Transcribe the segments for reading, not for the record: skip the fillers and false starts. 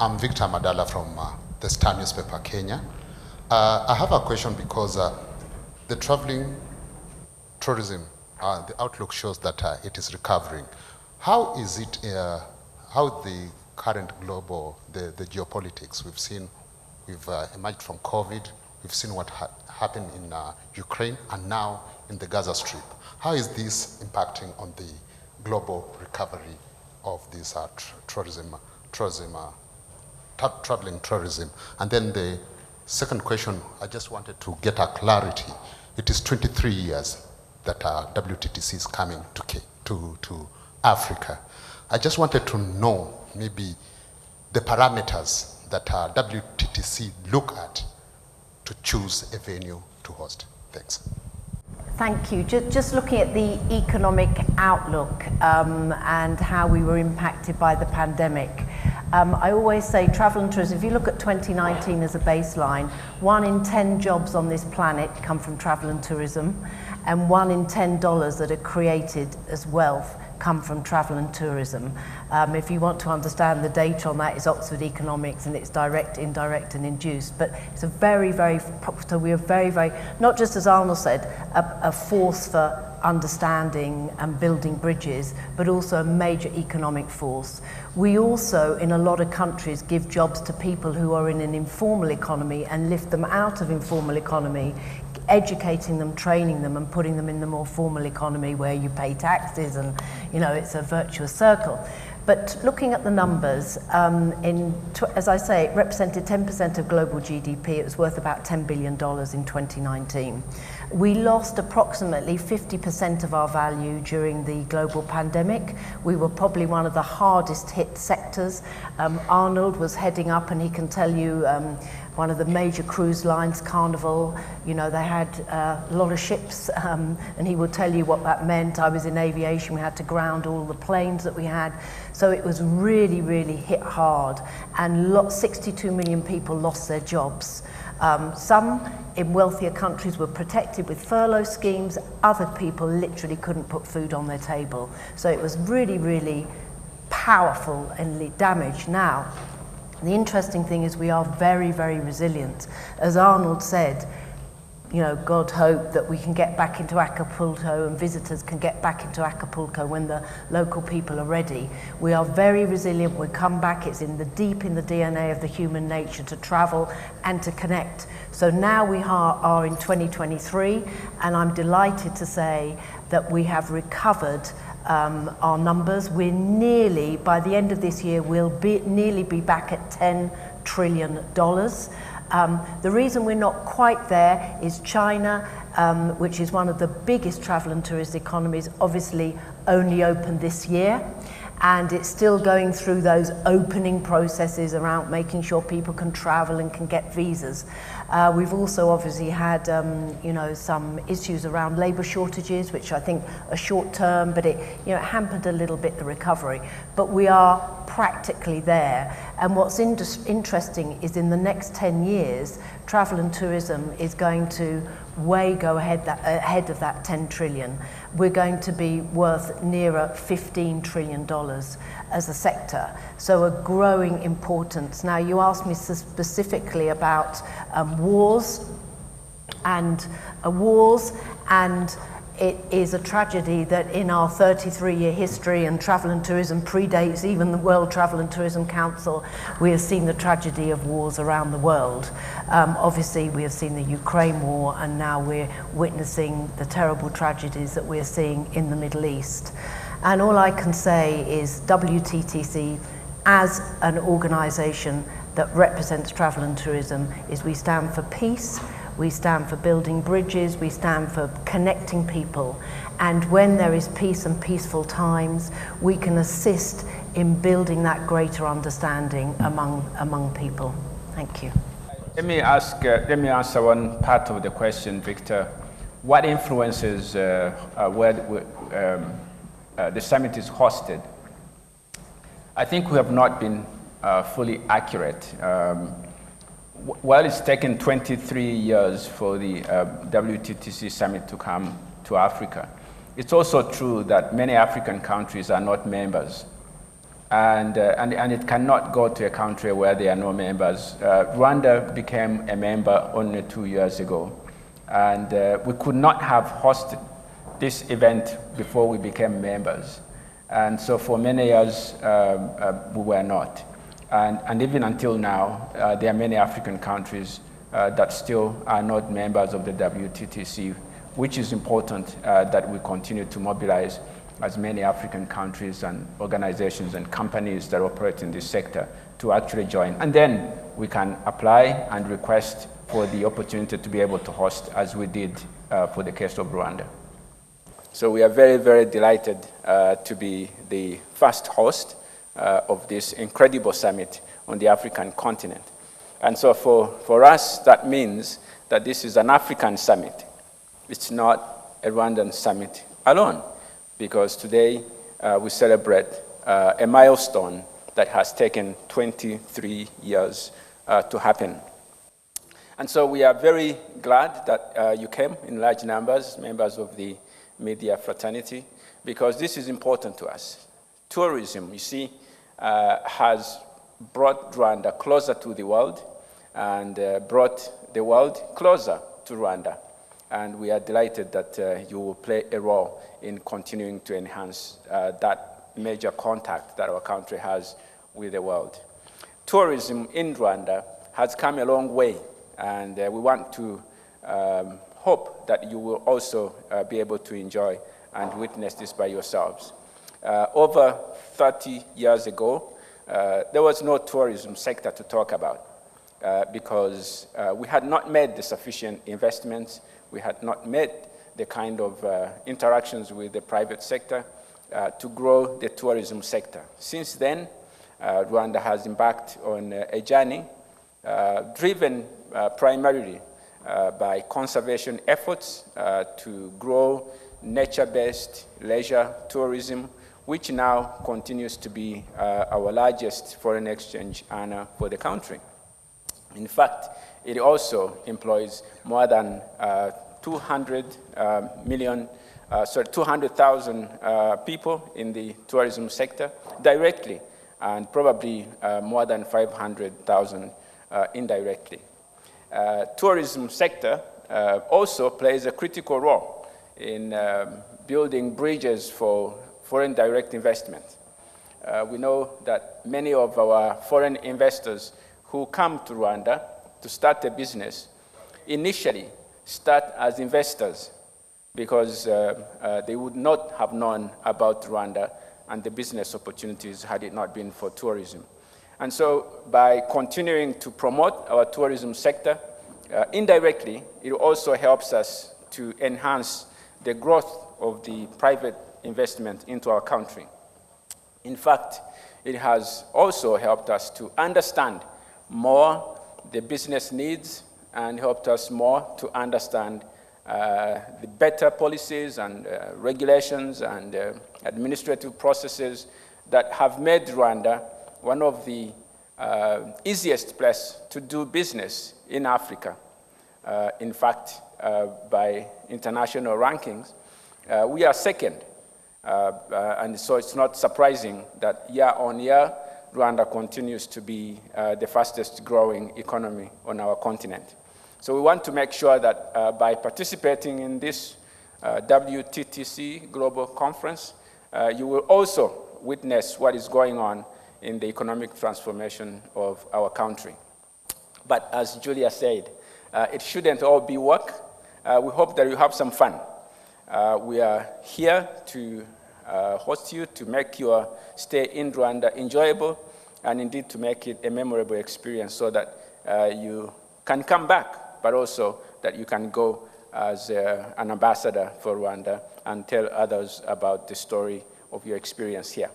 I'm Victor Madala from the Star newspaper, Kenya. I have a question because the traveling tourism, the outlook shows that it is recovering. How is it, how the current global, the geopolitics we've emerged from COVID, we've seen what happened in Ukraine and now in the Gaza Strip. How is this impacting on the global recovery of this traveling tourism? And then the second question, I just wanted to get a clarity. It is 23 years that WTTC is coming to Africa. I just wanted to know maybe the parameters that WTTC look at to choose a venue to host. Thanks. Thank you. Just looking at the economic outlook and how we were impacted by the pandemic. I always say travel and tourism, if you look at 2019 as a baseline, 1 in 10 jobs on this planet come from travel and tourism, and 1 in 10 dollars that are created as wealth come from travel and tourism. If you want to understand the data on that, it's Oxford Economics, and it's direct, indirect and induced. But it's a very, so we are very, not just as Arnold said, a force for understanding and building bridges, but also a major economic force. We also, in a lot of countries, give jobs to people who are in an informal economy and lift them out of informal economy, educating them, training them, and putting them in the more formal economy where you pay taxes, and it's a virtuous circle. But looking at the numbers, as I say, it represented 10% of global GDP. It was worth about $10 billion in 2019. We lost approximately 50% of our value during the global pandemic. We were probably one of the hardest hit sectors. Arnold was heading up, and he can tell you, one of the major cruise lines, Carnival, they had a lot of ships, and he would tell you what that meant. I was in aviation, we had to ground all the planes that we had. So it was really, really hit hard, and 62 million people lost their jobs. Some in wealthier countries were protected with furlough schemes. Other people literally couldn't put food on their table. So it was really, really powerful and damage. Now, the interesting thing is we are very, very resilient. As Arnold said, God hope that we can get back into Acapulco and visitors can get back into Acapulco when the local people are ready. We are very resilient. We come back. It's deep in the DNA of the human nature to travel and to connect. So now we are in 2023, and I'm delighted to say that we have recovered our numbers. We're nearly, by the end of this year, we'll nearly be back at $10 trillion. The reason we're not quite there is China, which is one of the biggest travel and tourist economies, obviously only opened this year. And it's still going through those opening processes around making sure people can travel and can get visas. We've also obviously had, some issues around labour shortages, which I think are short term, but it hampered a little bit the recovery. But we are practically there. And what's interesting is in the next 10 years, travel and tourism is going to go ahead of that 10 trillion. We're going to be worth nearer $15 trillion as a sector. So a growing importance. Now, you asked me specifically about wars, and it is a tragedy that in our 33-year history, and travel and tourism predates even the World Travel and Tourism Council, we have seen the tragedy of wars around the world. Obviously, we have seen the Ukraine war, and now we're witnessing the terrible tragedies that we're seeing in the Middle East. And all I can say is WTTC, as an organization that represents travel and tourism, is we stand for peace, we stand for building bridges, we stand for connecting people. And when there is peace and peaceful times, we can assist in building that greater understanding among people. Thank you. Let me answer one part of the question, Victor. What influences where the summit is hosted? I think we have not been fully accurate. While it's taken 23 years for the WTTC summit to come to Africa, it's also true that many African countries are not members. and it cannot go to a country where there are no members. Rwanda became a member only 2 years ago, and we could not have hosted this event before we became members. And so for many years, we were not. And even until now, there are many African countries that still are not members of the WTTC, which is important that we continue to mobilize as many African countries and organizations and companies that operate in this sector to actually join. And then we can apply and request for the opportunity to be able to host, as we did for the case of Rwanda. So we are very, very delighted to be the first host of this incredible summit on the African continent. And so for us, that means that this is an African summit. It's not a Rwandan summit alone, because today we celebrate a milestone that has taken 23 years to happen. And so we are very glad that you came in large numbers, members of the media fraternity, because this is important to us. Tourism, you see, has brought Rwanda closer to the world and brought the world closer to Rwanda. And we are delighted that you will play a role in continuing to enhance that major contact that our country has with the world. Tourism in Rwanda has come a long way, and we want to hope that you will also be able to enjoy and witness this by yourselves. Over 30 years ago, there was no tourism sector to talk about because we had not made the sufficient investments, we had not made the kind of interactions with the private sector to grow the tourism sector. Since then, Rwanda has embarked on a journey driven primarily by conservation efforts to grow nature-based leisure tourism, which now continues to be our largest foreign exchange earner for the country. In fact, it also employs more than 200,000 people in the tourism sector directly, and probably more than 500,000 indirectly. Tourism sector also plays a critical role in building bridges for foreign direct investment. We know that many of our foreign investors who come to Rwanda to start a business initially start as investors because they would not have known about Rwanda and the business opportunities had it not been for tourism. And so by continuing to promote our tourism sector, indirectly, it also helps us to enhance the growth of the private investment into our country. In fact, it has also helped us to understand more the business needs and helped us more to understand the better policies and regulations and administrative processes that have made Rwanda one of the easiest places to do business in Africa. In fact, by international rankings, we are second. And so it's not surprising that year on year, Rwanda continues to be the fastest growing economy on our continent. So we want to make sure that by participating in this WTTC Global Conference, you will also witness what is going on in the economic transformation of our country. But as Julia said, it shouldn't all be work. We hope that you have some fun. We are here to host you, to make your stay in Rwanda enjoyable, and indeed to make it a memorable experience so that you can come back, but also that you can go as an ambassador for Rwanda and tell others about the story of your experience here.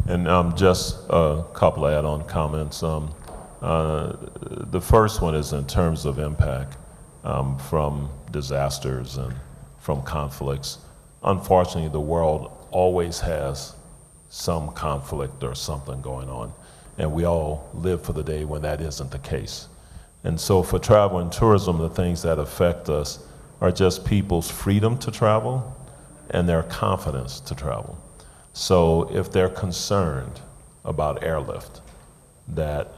And just a couple add-on comments. The first one is in terms of impact from disasters and from conflicts. Unfortunately, the world always has some conflict or something going on, and we all live for the day when that isn't the case. And so for travel and tourism, the things that affect us are just people's freedom to travel and their confidence to travel. So if they're concerned about airlift, that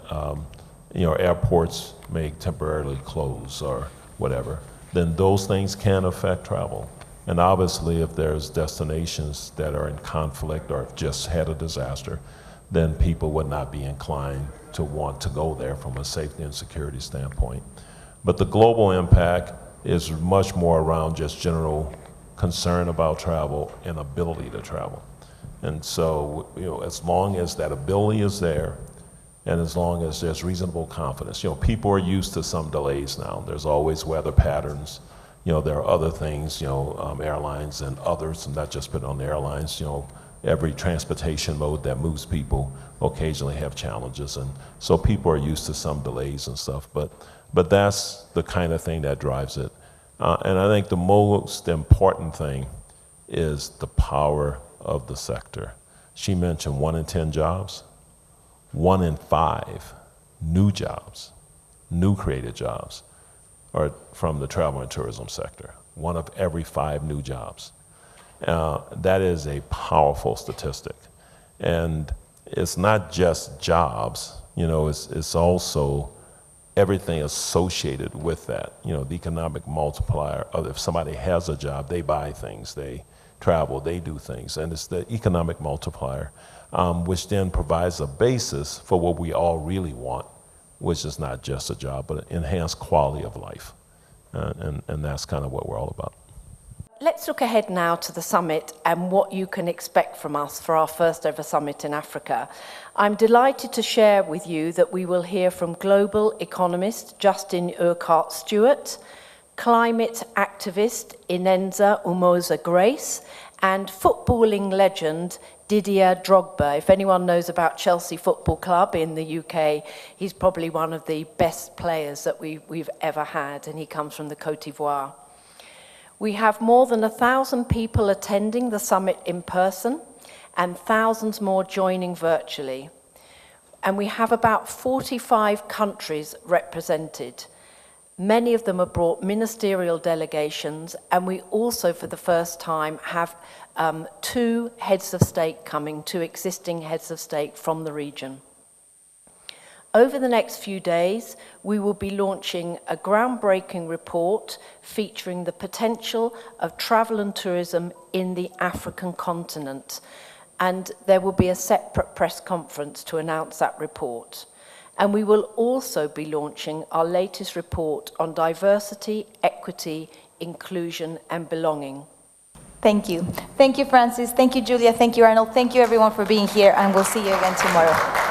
airports may temporarily close or whatever, then those things can affect travel. And obviously, if there's destinations that are in conflict or have just had a disaster, then people would not be inclined to want to go there from a safety and security standpoint. But the global impact is much more around just general concern about travel and ability to travel. And so, as long as that ability is there, and as long as there's reasonable confidence, people are used to some delays now. There's always weather patterns. There are other things, airlines and others, and not just put on the airlines, every transportation mode that moves people occasionally have challenges. And so people are used to some delays and stuff, but that's the kind of thing that drives it. And I think the most important thing is the power of the sector. She mentioned 1 in 10 jobs, 1 in 5 new jobs, new created jobs, are from the travel and tourism sector. 1 of every 5 new jobs. That is a powerful statistic. And it's not just jobs, it's also everything associated with that. The economic multiplier of if somebody has a job, they buy things, they travel, they do things. And it's the economic multiplier, which then provides a basis for what we all really want, which is not just a job, but an enhanced quality of life. And that's kind of what we're all about. Let's look ahead now to the summit and what you can expect from us for our first ever summit in Africa. I'm delighted to share with you that we will hear from global economist Justin Urquhart Stewart, climate activist Inenza Umoza Grace, and footballing legend Didier Drogba. If anyone knows about Chelsea Football Club in the UK, he's probably one of the best players that we've ever had, and he comes from the Côte d'Ivoire. We have more than 1,000 people attending the summit in person and thousands more joining virtually. And we have about 45 countries represented. Many of them have brought ministerial delegations, and we also, for the first time, have 2 heads of state coming, 2 existing heads of state from the region. Over the next few days, we will be launching a groundbreaking report featuring the potential of travel and tourism in the African continent. And there will be a separate press conference to announce that report. And we will also be launching our latest report on diversity, equity, inclusion, and belonging. Thank you. Thank you, Francis. Thank you, Julia. Thank you, Arnold. Thank you, everyone, for being here, and we'll see you again tomorrow.